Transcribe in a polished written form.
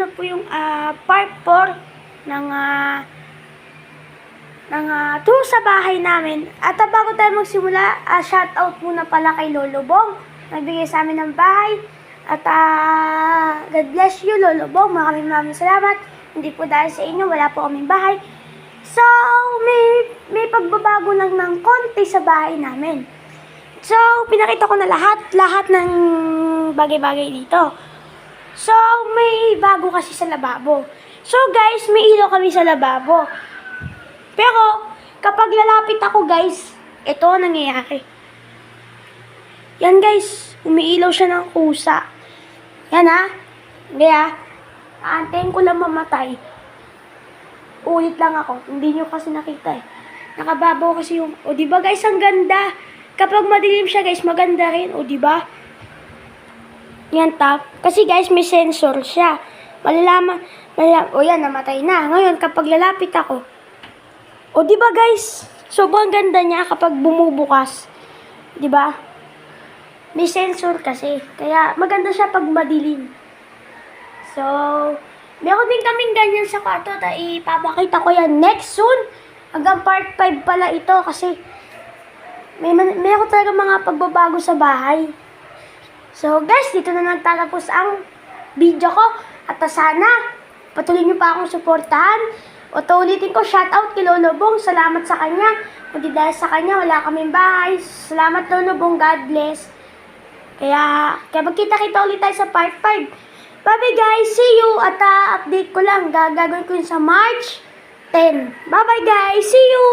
na po yung part 4 ng tour sa bahay namin. At bago tayo magsimula, shoutout muna pala kay Lolo Bong. Nagbigay sa amin ng bahay. At God bless you, Lolo Bong. Maraming salamat. Hindi po dahil sa inyo, wala po kaming bahay. So, may pagbabago lang ng konti sa bahay namin. So, pinakita ko na lahat ng bagay-bagay dito. So, may bago kasi sa lababo. So, guys, may ilaw kami sa lababo. Pero, kapag lalapit ako, guys, ito ang nangyayari. Yan, guys, umiilaw siya ng kusa. Yan, ha? Kaya, aantayin ko lang mamatay. Ulit lang ako. Hindi nyo kasi nakita eh. Nakababaw kasi yung... O, diba, guys, ang ganda. Kapag madilim siya, guys, maganda rin. O, diba? Yan, tap. Kasi, guys, may sensor siya. Malalaman. O, yan, namatay na. Ngayon, kapag lalapit ako, o, diba, guys? Sobrang ganda niya kapag bumubukas. Diba? May sensor kasi. Kaya, maganda siya pag madilim. So, meron din kaming ganyan sa kwarto. Ipapakita ko yan next soon. Hanggang part 5 pala ito kasi meron talaga mga pagbabago sa bahay. So, guys, dito na nagtatapos ang video ko. At sana, patuloy nyo pa akong suportahan. O ulitin ko, shoutout kay Lolo Bong. Salamat sa kanya. Kundi dahil sa kanya, wala kaming bahay. Salamat, Lolo Bong. God bless. Kaya magkita-kita ulit tayo sa part 5. Bye-bye, guys. See you. At update ko lang. Gagawin ko yun sa March 10. Bye-bye, guys. See you.